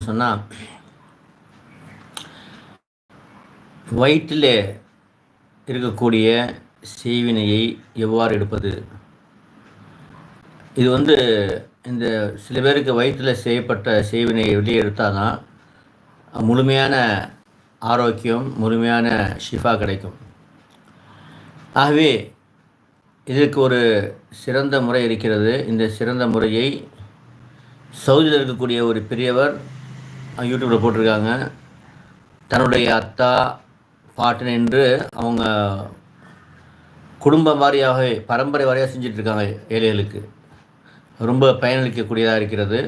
சொன்னால், வயிற்றிலே இருக்கக்கூடிய செய்வினையை எவ்வாறு எடுப்பது? இது இந்த சில பேருக்கு வயிற்றில் செய்யப்பட்ட செய்வினையை வெளியே எடுத்தால் தான் முழுமையான ஆரோக்கியம், முழுமையான ஷிஃபா கிடைக்கும். ஆகவே இதற்கு ஒரு சிறந்த முறை இருக்கிறது. இந்த சிறந்த முறையை சவுதியில் இருக்கக்கூடிய ஒரு பெரியவர் யூடியூப்பில் போட்டிருக்காங்க. தன்னுடைய அத்தா, பாட்டன் என்று அவங்க குடும்ப வாரியாக, பரம்பரை வாரியாக செஞ்சிட்ருக்காங்க. ஏழைகளுக்கு ரொம்ப பயனளிக்கக்கூடியதாக இருக்கிறது.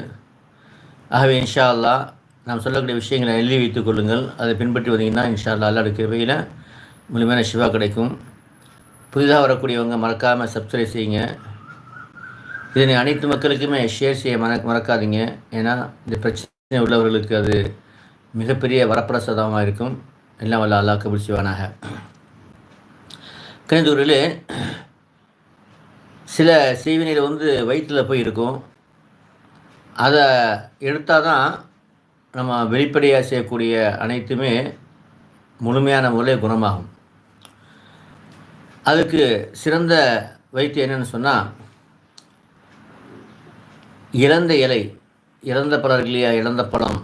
ஆகவே இன்ஷா அல்லாஹ் நாம் சொல்லக்கூடிய விஷயங்களை எழுதி வைத்துக் கொள்ளுங்கள். அதை பின்பற்றி வந்தீங்கன்னா இன்ஷா அல்லாஹ் அல்லாஹ்வுடைய கிருபையில் முழுமையான ஷிஃபா கிடைக்கும். புதிதாக வரக்கூடியவங்க மறக்காமல் சப்ஸ்கிரைப் செய்யுங்க. இதனை அனைத்து மக்களுக்குமே ஷேர் செய்ய மறக்காதீங்க. ஏன்னா இந்த பிரச்சனை உள்ளவர்களுக்கு அது மிகப்பெரிய வரப்பிரசாதமாக இருக்கும். எல்லாம் வல்ல அல்லாஹ் கபூல் செய்வானாக. கணிதூரிலே சில செய்வினைகள் வயிற்றில் போய் இருக்கும். அதை எடுத்தால் தான் நம்ம வெளிப்படையாக செய்யக்கூடிய அனைத்துமே முழுமையான முறையில் குணமாகும். அதுக்கு சிறந்த வைத்தியம் என்னென்னு சொன்னால், இழந்த இலை, இறந்த பழம் இருக்கு இல்லையா, இழந்த பழம்,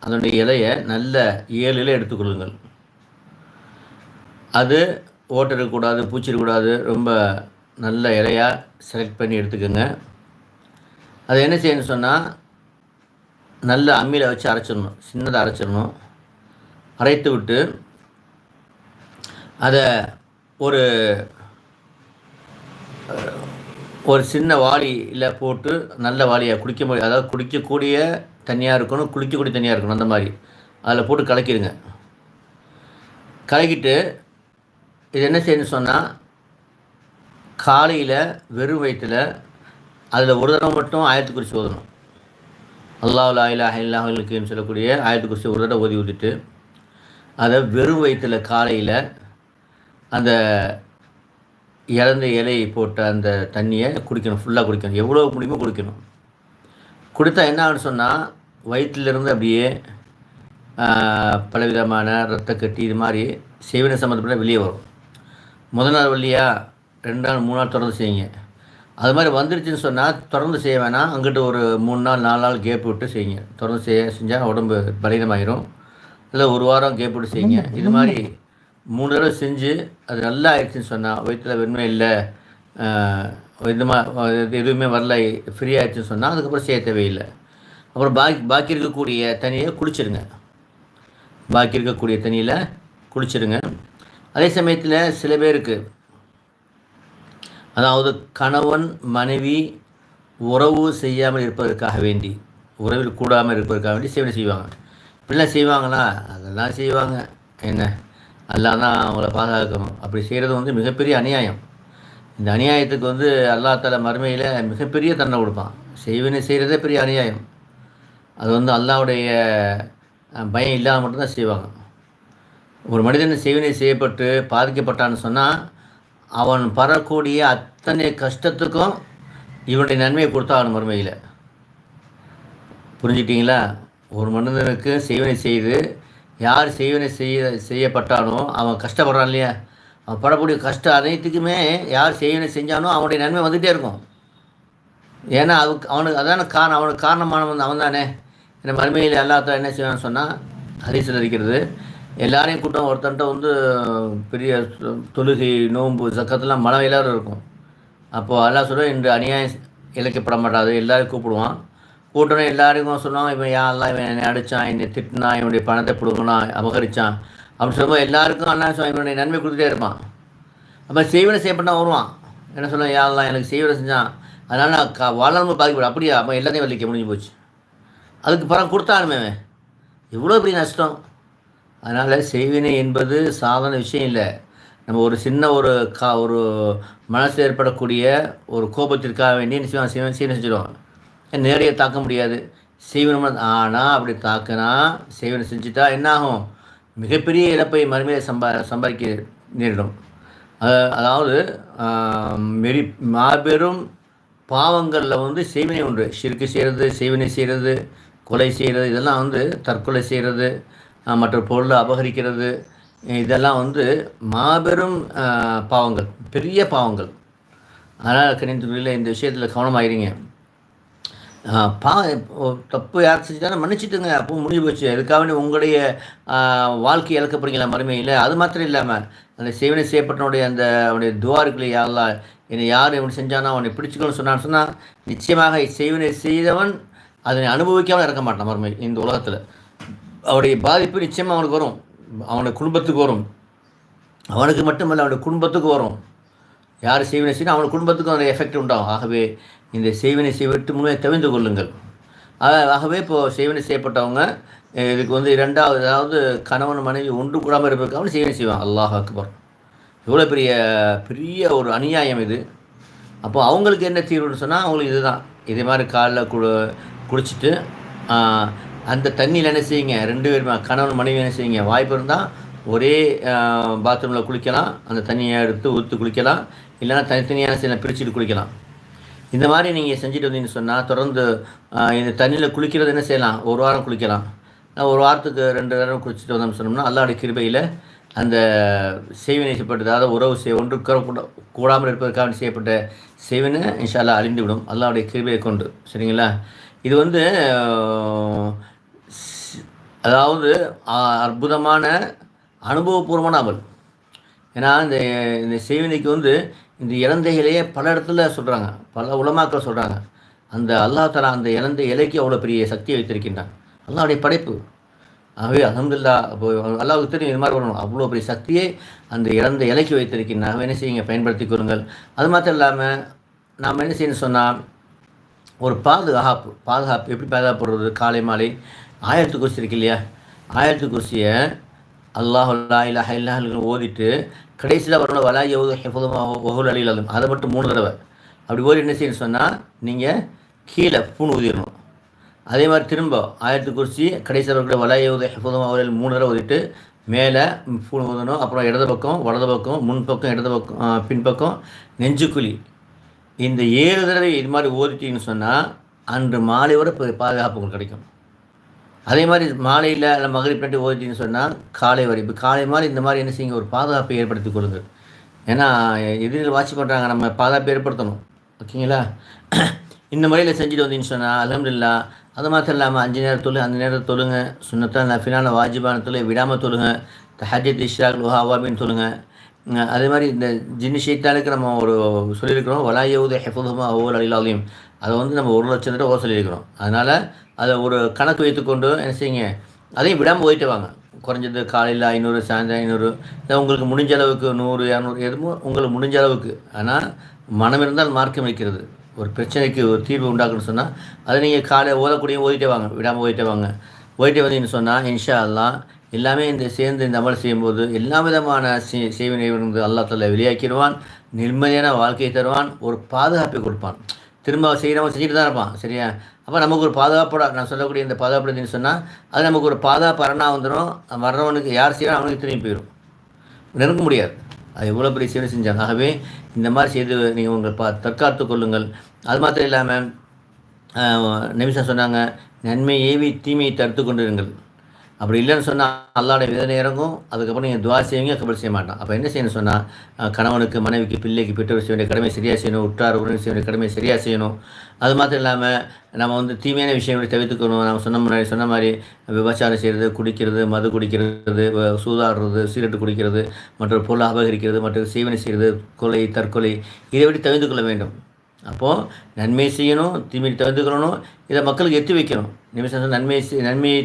அதனுடைய இலையை நல்ல 7 இலை எடுத்துக்கொள்ளுங்கள். அது ஓட்டை இருக்கக்கூடாது, பூச்சி இருக்கக்கூடாது, ரொம்ப நல்ல இலையாக செலக்ட் பண்ணி எடுத்துக்கோங்க. அதை என்ன செய்யணும்னு சொன்னால், நல்ல அம்மியில் வச்சு அரைச்சிடணும், சின்னதாக அரைச்சிடணும். அரைத்து விட்டு அதை ஒரு சின்ன வாளியில் போட்டு, நல்ல வாளியாக குடிக்க முடியும், அதாவது குடிக்கக்கூடிய தண்ணியாக இருக்கணும், குளிக்கக்கூடிய தண்ணியாக இருக்கணும், அந்த மாதிரி அதில் போட்டு கலக்கிடுங்க. கலக்கிட்டு இது என்ன செய்யணும்னு சொன்னால், காலையில் வெறும் வயிற்றில் அதில் ஒரு தடவை மட்டும் ஆயத்து குறிச்சி ஓதணும். அல்லாஹ் லா இலாஹ இல்லல்லாஹு ன்னு சொல்லக்கூடிய ஆயத்து குறிச்சி ஒரு தடவை ஓதி ஊற்றிட்டு, அதை வெறும் வயிற்றில் காலையில் அந்த இறந்த இலையை போட்ட அந்த தண்ணியை குடிக்கணும், ஃபுல்லாக குடிக்கணும், எவ்வளோ முடியுமோ குடிக்கணும். குடித்தா என்ன ஆகுன்னு சொன்னால், வயிற்றிலிருந்து அப்படியே பலவிதமான இரத்தக்கட்டி இது மாதிரி செய்வினை சம்மந்தப்பட்ட வெளியே வரும். முதல் நாள் வழியா 2 நாள் 3 நாள் தொடர்ந்து செய்யுங்க. அது மாதிரி வந்துருச்சுன்னு சொன்னால் தொடர்ந்து செய்ய வேணாம். அங்கிட்டு ஒரு 3 நாள் 4 நாள் கேப் விட்டு செய்யுங்க. தொடர்ந்து செஞ்சால் உடம்பு பலகீனமாயிரும். இல்லை ஒரு வாரம் கேப் விட்டு செய்யுங்க. இது மாதிரி 3 தடவை செஞ்சு அது நல்லா ஆயிடுச்சுன்னு சொன்னால், வயிற்றில் வெறுமை இல்லை, எதுவுமே வரல, ஃப்ரீ ஆகிடுச்சுன்னு சொன்னால் அதுக்கப்புறம் செய்ய தேவையில்லை. அப்புறம் பாக்கி இருக்கக்கூடிய தண்ணியை குளிச்சிடுங்க. பாக்கி இருக்கக்கூடிய தண்ணியில் குளிச்சிடுங்க. அதே சமயத்தில் சில பேருக்கு, அதாவது கணவன் மனைவி உறவு செய்யாமல் இருப்பதற்காக வேண்டி, உறவில் கூடாமல் இருப்பதற்காக வேண்டி சேவனை செய்வாங்க. இப்படிலாம் செய்வாங்களா? அதெல்லாம் செய்வாங்க. என்ன, அல்லாஹ் தான் அவங்கள பாதுகாக்கணும். அப்படி செய்கிறது மிகப்பெரிய அநியாயம். இந்த அநியாயத்துக்கு அல்லாஹ் தஆலா மறுமையில் மிகப்பெரிய தண்டனை கொடுப்பான். செய்வினை செய்கிறதே பெரிய அநியாயம். அது அல்லாஹ்வுடைய பயம் இல்லாமல் மட்டும்தான் செய்வாங்க. ஒரு மனிதன் செய்வினை செய்யப்பட்டு பாதிக்கப்பட்டான்னு சொன்னால், அவன் படக்கூடிய அத்தனை கஷ்டத்துக்கும் இவனுடைய நன்மையை கொடுத்தா அவன் மறுமையில். புரிஞ்சுக்கிட்டீங்களா? ஒரு மனிதனுக்கு செய்வினை செய்து யார் செய்வினை செய்யப்பட்டானோ அவன் கஷ்டப்படுறான் இல்லையா, அவன் படக்கூடிய கஷ்டம் அனைத்துக்குமே யார் செய்வினை செஞ்சானோ அவனுடைய நன்மை வந்துகிட்டே இருக்கும். ஏன்னா அவனுக்கு அதான காரணம், அவனுக்கு காரணமானவன் அவன் தானே. இந்த மறுமையில் அல்லாஹ் தஆலா என்ன செய்வான்னு சொன்னால், ஹதீஸில் இருக்கிறது, எல்லாரையும் கூட்டம் ஒருத்தன்ட்ட பெரிய தொழுகை, நோன்பு, ஜக்காத்தெல்லாம் மழை எல்லாரும் இருக்கும். அப்போது அல்லாஹ் சொல்ல, இன்று அநியாயம் இழைக்கப்பட மாட்டாது, எல்லோரும் கூப்பிடுவான். கூட்டணும் எல்லாருக்கும் சொல்லுவாங்க, இவன் யாரெல்லாம் இவன் என்னை அடித்தான், என்னை திட்டினான், இவனுடைய பணத்தை பிடுங்கினான், அபகரித்தான் அப்படின்னு சொல்லும்போது எல்லாருக்கும் அல்லாஹ் இவனுடைய நன்மை கொடுத்துட்டே இருப்பான். அப்போ செய்வினை செய்யப்பட்டால் வருவான், என்ன சொல்லுவான், யாரெல்லாம் எனக்கு செய்வினை செஞ்சான், அதனால் நான் வாழ்நாள் பாதிக்கப்படும். அப்படியா? அப்போ எல்லாத்தையும் வலிக்க முடிஞ்சு போச்சு. அதுக்கு பணம் கொடுத்தாலுமே எவ்வளோ பெரிய நஷ்டம். அதனால் செய்வினை என்பது சாதாரண விஷயம் இல்லை. நம்ம ஒரு சின்ன ஒரு மனசு ஏற்படக்கூடிய ஒரு கோபத்திற்காக வேண்டி செய்வனை செஞ்சிடுவோம். நேரடியாக தாக்க முடியாது செய்வனை. ஆனால் அப்படி தாக்கினா, செய்வனை செஞ்சுட்டா என்னாகும், மிகப்பெரிய இழப்பை மறுமையை சம்பாதிக்க நேரிடும். அதாவது மாபெரும் பாவங்களில் செய்வினை ஒன்று. ஷிர்க்கு செய்கிறது, செய்வினை செய்கிறது, கொலை செய்கிறது, இதெல்லாம் வந்து தற்கொலை செய்கிறது, மற்ற பொருளை அபகரிக்கிறது, இதெல்லாம் வந்து மாபெரும் பாவங்கள், பெரிய பாவங்கள். அதனால் கணித்துறையில் இந்த விஷயத்தில் கவனமாயிருங்க. பா தப்பு யார் செஞ்சாலும் மன்னிச்சுட்டுங்க, அப்போ முடிஞ்சு போச்சு. அதுக்காக உங்களுடைய வாழ்க்கை இழக்க போகிறீங்களா மறுமையில்? அது மாத்திரம் இல்லாமல் அந்த சேவனை செய்யப்பட்டனுடைய அந்த அவனுடைய துவா இருக்குல்ல, யாரெல்லாம் என்னை யார் இவன் செஞ்சானோ அவனை பிடிச்சிக்கணும்னு சொன்னான் நிச்சயமாக செய்வனை செய்தவன் அதனை அனுபவிக்காமல் இறக்க மாட்டான் மறுமை இந்த உலகத்தில். அவனுடைய பாதிப்பு நிச்சயமாக அவனுக்கு வரும், அவனுடைய குடும்பத்துக்கு வரும். அவனுக்கு மட்டுமல்ல, அவனுடைய குடும்பத்துக்கு வரும். யார் செய்வினை செய்யணும் அவனுடைய குடும்பத்துக்கும் அந்த எஃபெக்ட் உண்டாகும். ஆகவே இந்த செய்வினை செய்விட்டு முழுமையாக தவிர்த்து கொள்ளுங்கள். ஆகவே இப்போது செய்வினை செய்யப்பட்டவங்க இதுக்கு வந்து இரண்டாவது, அதாவது கணவன் மனைவி ஒன்று கூடாமல் இருப்பதற்காக செய்வினை செய்வாங்க. அல்லாஹ் அக்பர், எவ்வளோ பெரிய பெரிய ஒரு அநியாயம் இது. அப்போது அவங்களுக்கு என்ன தீர்வுன்னு சொன்னால் அவங்களுக்கு இதுதான். இதே மாதிரி காலைல குடிச்சிட்டு அந்த தண்ணியில் என்ன செய்யுங்க, 2 பேருமே கணவன் மனைவி என்ன செய்யுங்க, வாய்ப்பு இருந்தால் ஒரே பாத்ரூமில் குளிக்கலாம், அந்த தண்ணியை எடுத்து ஊற்றி குளிக்கலாம், இல்லைனா தனித்தனியான சில பிரிச்சுட்டு குளிக்கலாம். இந்த மாதிரி நீங்கள் செஞ்சுட்டு வந்தீங்கன்னு சொன்னால் தொடர்ந்து இந்த தண்ணியில் குளிக்கிறது என்ன செய்யலாம், 1 வாரம் குளிக்கலாம். 1 வாரத்துக்கு 2 தடவை குளிச்சுட்டு வந்தோம்னு சொன்னோம்னா அல்லாஹ்வுடைய கிருபையில் அந்த செய்வினை செய்யப்பட்டது, அதாவது உறவு ஒன்று கூடாமல் இருப்பதற்காக செய்யப்பட்ட செய்வினை இன்ஷா அல்லாஹ் அழிந்துவிடும் அல்லாஹ்வுடைய கிருபையை கொண்டு. சரிங்களா? இது வந்து அதாவது அற்புதமான அனுபவபூர்வமான அமல். ஏன்னா இந்த செய்வினைக்கு வந்து இந்த இலந்தைகளையே பல இடத்துல சொல்கிறாங்க, பல உலமாக்கள் சொல்கிறாங்க. அந்த அல்லாஹ் தஆலா அந்த இலந்த இலைக்கு அவ்வளோ பெரிய சக்தியை வைத்திருக்கின்றான். அல்லாஹ்வுடைய படைப்பு. ஆகவே அல்ஹம்துலில்லாஹ், அப்போ அல்லாஹ்வுக்கு தெரியும் இது மாதிரி வரணும். அவ்வளோ பெரிய சக்தியை அந்த இலந்த இலைக்கு வைத்திருக்கின்றான். என்ன செய்யுங்க, பயன்படுத்தி கொள்ளுங்கள். அது மாத்திரம் இல்லாமல் நாம் என்ன செய்யணும்னு சொன்னால் ஒரு பாதுகாப்பு எப்படி பாதுகாப்புறது, காலை மாலை ஆயத்து குர்சி இருக்கு இல்லையா, ஆயத்து குர்சியை அல்லாஹ் லா இலாஹ இல்லல்லாஹ் ஓதிட்டு கடைசியில் வரணும் வலா யவுது ஹிஃபுதுஹு வஹுல் அலியுல் அஸீம், அதை மட்டும் 3 தடவை அப்படி ஓதி என்ன செய்யணும்னு சொன்னால் நீங்கள் கீழே பூண் ஊதிடணும். அதே மாதிரி திரும்ப ஆயத்து குர்சி கடைசியில் வரக்கூடிய வலா யவுது ஹிஃபுதுஹு வஹுல் 3 தடவை ஓதிட்டு மேலே பூண் ஊதணும். அப்புறம் இடது பக்கம் வலது பக்கம் முன்பக்கம் இடது பக்கம் பின்பக்கம் நெஞ்சுக்குழி, இந்த 7 தடவை இது மாதிரி ஓதிட்டிங்கன்னு சொன்னால் அன்று மாலை வரை பாதுகாப்பு உங்களுக்கு கிடைக்கும். அதே மாதிரி மாலையில் இல்லை மகரிப் நட்டு ஓதிட்டின்னு சொன்னால் காலை வரை, இப்போ காலை மாலை இந்த மாதிரி என்ன செய்யுங்க, ஒரு பாதுகாப்பை ஏற்படுத்தி கொள்ளுங்கள். ஏன்னா எதிரில் வாட்சி பண்ணுறாங்க, நம்ம பாதுகாப்பு ஏற்படுத்தணும். ஓகேங்களா? இந்த முறையில் செஞ்சுட்டு வந்தீங்கன்னு சொன்னால் அல்ஹம்துலில்லாஹ். அது மாத்திரம் இல்லாமல் 5 நேரம் தொழு, அந்த நேரத்தை தொழுங்க, சுன்னத்தான நஃபிலான வாஜிபான தொழு விடாமல் தொழுங்க, தஹஜ்ஜுத் இஷ்ராக் லுஹா அவாபின்னு தொழுங்க. அதே மாதிரி இந்த ஜின்னு ஷைத்தானுக்கு நம்ம ஒரு சொல்லியிருக்கிறோம், வலா யவுது ஹிஃபுதுஹு வஹுல் அலியுல் அஸீம், அதை வந்து நம்ம 1,00,000 தடவை சொல்லியிருக்கிறோம். அதனால் அதை ஒரு கணக்கு வைத்துக்கொண்டு என்ன செய்யுங்க, அதையும் விடாமல் போயிட்டு வாங்க. குறைஞ்சது காலையில் 500, சாயந்தரம் 500, உங்களுக்கு முடிஞ்ச அளவுக்கு 100, 200 எதுவும் உங்களுக்கு முடிஞ்ச அளவுக்கு. ஆனால் மனம் இருந்தால் மார்க்கம் வைக்கிறது. ஒரு பிரச்சனைக்கு ஒரு தீர்வு உண்டாக்குன்னு சொன்னால் அதை நீங்கள் காலை ஓதிட்டே வாங்க, விடாமல் ஓதிட்டே வாங்க. ஓதிட்டே வந்தீங்கன்னு சொன்னால் இன்ஷா அல்லாஹ் எல்லாமே சேர்ந்து இந்த அமல் செய்யும்போது எல்லா விதமான செய்வினை இருந்து அல்லாஹ் தஆலா வெளியாக்கிடுவான், நிம்மதியான வாழ்க்கையை தருவான், ஒரு பாதுகாப்பை கொடுப்பான். திரும்ப செய்கிறவன் செஞ்சுட்டு தான் இருப்பான். சரியா? அப்போ நமக்கு ஒரு பாதுகாப்போட நான் சொல்லக்கூடிய இந்த பாதுகாப்புன்னு சொன்னால் அது நமக்கு ஒரு பாதுகாப்பு அரணாக வந்துடும். வர்றவனுக்கு யார் செய்யணும் அவனுக்கு திரும்பி போயிடும், நெருங்க முடியாது. அது எவ்வளோ பெரிய சேவை செஞ்சாங்க. ஆகவே இந்த மாதிரி செய்து நீங்கள் உங்கள் தற்காத்து கொள்ளுங்கள். அது மாத்திரம் இல்லாமல் நபிஸா சொன்னாங்க, நன்மை ஏவி தீமையை தடுத்து கொண்டிருங்கள். அப்படி இல்லைன்னு சொன்னால் அல்லாஹ்வுடைய வேதனை இறங்கும். அதுக்கப்புறம் நீங்கள் துவா செய்வீங்க, கபல் செய்ய மாட்டான். அப்போ என்ன செய்யணும் சொன்னால் கணவனுக்கு மனைவிக்கு பிள்ளைக்கு பெற்றோர் செய்ய வேண்டிய கடமை சரியாக செய்யணும், உற்றார் உறவினர் செய்ய வேண்டிய கடமை சரியாக செய்யணும். அது மாத்திரம் இல்லாமல் நம்ம வந்து தீமையான விஷயங்களை தவிர்த்துக்கணும். நம்ம சொன்ன மாதிரி விபச்சாரம் செய்கிறது, குடிக்கிறது, மது குடிக்கிறது, சூதாடுறது, சிகரெட்டு குடிக்கிறது, மற்ற பொருளை அபகரிக்கிறது, மற்ற செய்வனை செய்கிறது, கொலை, தற்கொலை, இதை விட்டு தவிர்த்து கொள்ள வேண்டும். அப்போது நன்மை செய்யணும், தீமையை தவிர்த்துக்கணும், இதை மக்களுக்கு எத்தி வைக்கணும். நிமிஷம் நன்மையை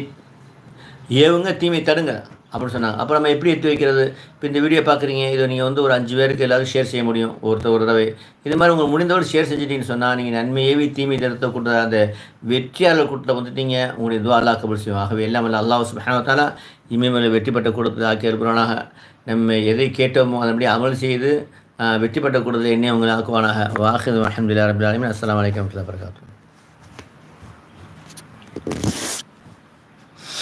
ஏவுங்க, தீமை தடுங்க அப்படின்னு சொன்னாங்க. அப்போ நம்ம எப்படி எடுத்து வைக்கிறது? இப்போ இந்த வீடியோ பார்க்குறீங்க, இதை நீங்கள் வந்து ஒரு 5 பேருக்கு எல்லோரும் ஷேர் செய்ய முடியும், ஒரு தடவை. இது மாதிரி உங்களுக்கு முடிந்தவரை ஷேர் செஞ்சுட்டிங்கன்னு சொன்னால் நீங்கள் நன்மை ஏவி தீமை தடுத்த கூட்ட அந்த வெற்றியாளர் கூட்டத்தில் வந்துட்டீங்க. உங்களுடைய துவா அல்லாஹ் கபூல் செய்வோம். ஆகவே எல்லாம் அல்லாஹ் சுப்ஹானஹு வ தஆலா இமேமலை வெற்றிப்பட்ட கூட்டத்தில் ஆக்கி இருப்பானாக. நம்ம எதை கேட்டோமோ அதன்படி அமல் செய்து வெற்றிப்பட்ட கூட்டத்தில் என்னை உங்களை ஆக்குவானாக. வாஹிது அல்ஹம்துலில்லாஹி ரப்பில் ஆலமீன். அஸ்ஸலாமு அலைக்கும் வரஹ்மத்துல்லாஹி வபரகாத்துஹு.